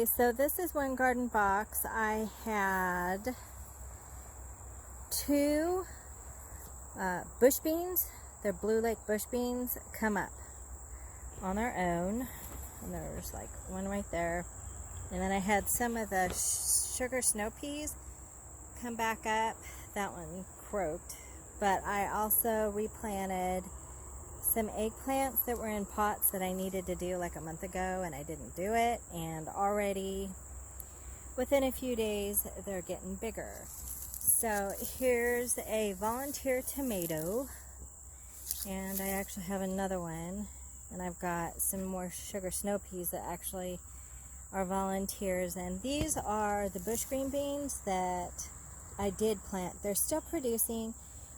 Okay, so this is one garden box. I had two bush beans. They're Blue Lake bush beans come up on their own. And there's like one right there. And then I had some of the sugar snow peas come back up. That one croaked. But I also replanted some eggplants that were in pots that I needed to do like a month ago, and I didn't do it. And already within a few days, they're getting bigger. So here's a volunteer tomato. And I actually have another one. And I've got some more sugar snow peas that actually are volunteers. And these are the bush green beans that I did plant. They're still producing.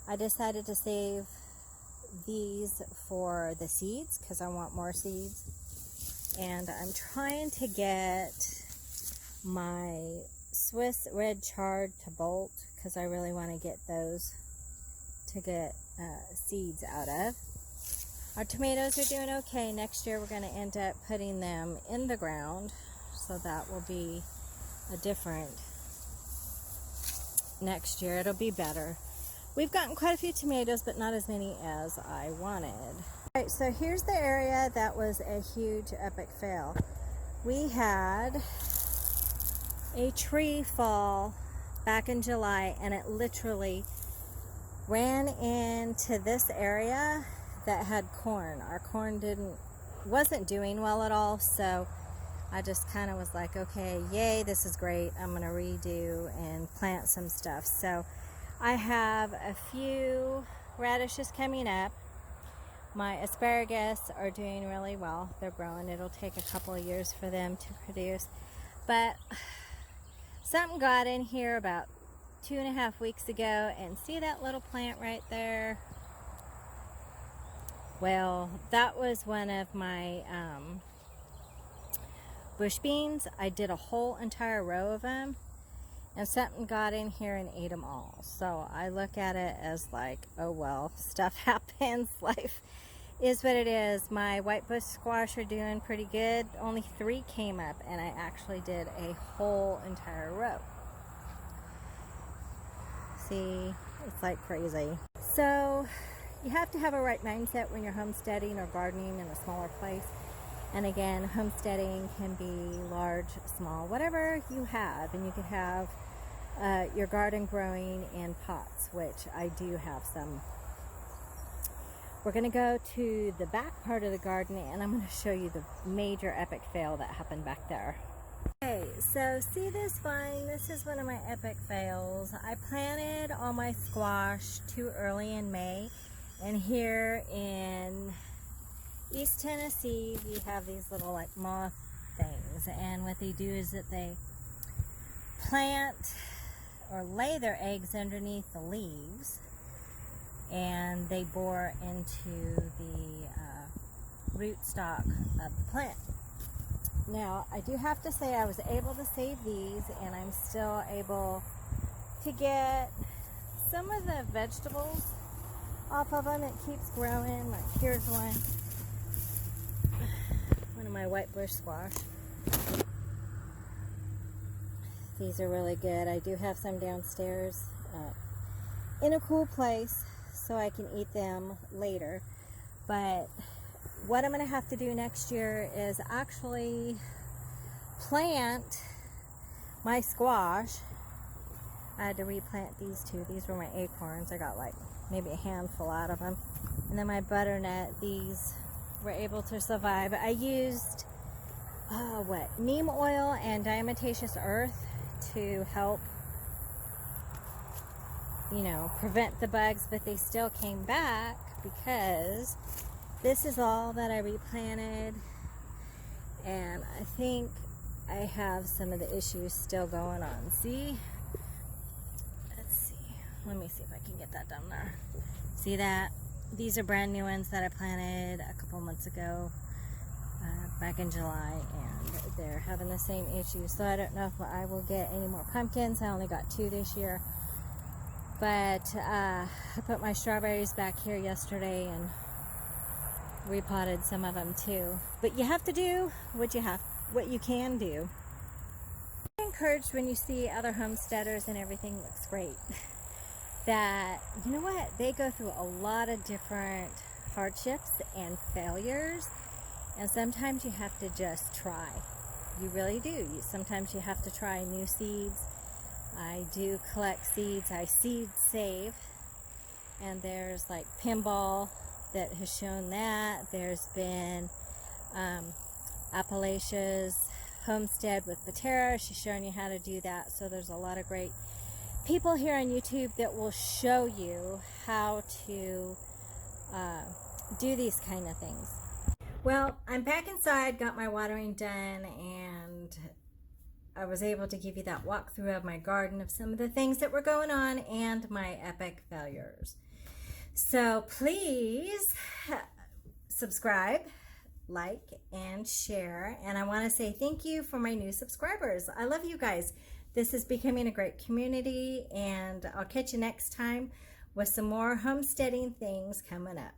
I decided to save these for the seeds because I want more seeds. And I'm trying to get my Swiss red chard to bolt because I really want to get those to get seeds out of. Our tomatoes are doing okay. Next year we're going to end up putting them in the ground, so that will be a different next year. It'll be better. We've gotten quite a few tomatoes, but not as many as I wanted. Alright, so here's the area that was a huge epic fail. We had a tree fall back in July, and it literally ran into this area that had corn. Our corn wasn't doing well at all, so I just kind of was like, okay, yay, this is great. I'm going to redo and plant some stuff. So I have a few radishes coming up. My asparagus are doing really well. They're growing. It'll take a couple of years for them to produce. But something got in here about 2.5 weeks ago, and see that little plant right there? Well, that was one of my bush beans. I did a whole entire row of them, and something got in here and ate them all. So I look at it as like, oh well, stuff happens. Life is what it is. My white bush squash are doing pretty good. Only 3 came up, and I actually did a whole entire row. See, it's like crazy. So you have to have a right mindset when you're homesteading or gardening in a smaller place. And again, homesteading can be large, small, whatever you have. And you could have your garden growing in pots, which I do have some. We're going to go to the back part of the garden, and I'm going to show you the major epic fail that happened back there. Okay, so see this vine? This is one of my epic fails. I planted all my squash too early in May. And here in East Tennessee, we have these little like moth things. And what they do is that they plant or lay their eggs underneath the leaves. And they bore into the rootstock of the plant. Now, I do have to say I was able to save these, and I'm still able to get some of the vegetables off of them. It keeps growing. Like here's one of my white bush squash. These are really good. I do have some downstairs in a cool place so I can eat them later. But what I'm going to have to do next year is actually plant my squash. I had to replant these 2. These were my acorns. I got like maybe a handful out of them. And then my butternut, these were able to survive. I used neem oil and diatomaceous earth to help, prevent the bugs, but they still came back because this is all that I replanted, and I think I have some of the issues still going on. See? Let's see. Let me see if I can get that down there. See that? These are brand new ones that I planted a couple months ago, back in July, and they're having the same issue. So I don't know if I will get any more pumpkins. I only got 2 this year. But I put my strawberries back here yesterday and repotted some of them too. But you have to do what you can do. encouraged when you see other homesteaders and everything looks great. That, you know what, they go through a lot of different hardships and failures, and sometimes you have to just try. You really do. Sometimes you have to try new seeds. I do collect seeds. I seed save, and there's like Pinball that has shown that. There's been Appalachia's Homestead with Patera. She's showing you how to do that. So there's a lot of great people here on YouTube that will show you how to do these kind of things. Well, I'm back inside, got my watering done, and I was able to give you that walkthrough of my garden, of some of the things that were going on, and my epic failures. So please subscribe, like, and share. And I want to say thank you for my new subscribers. I love you guys. This is becoming a great community, and I'll catch you next time with some more homesteading things coming up.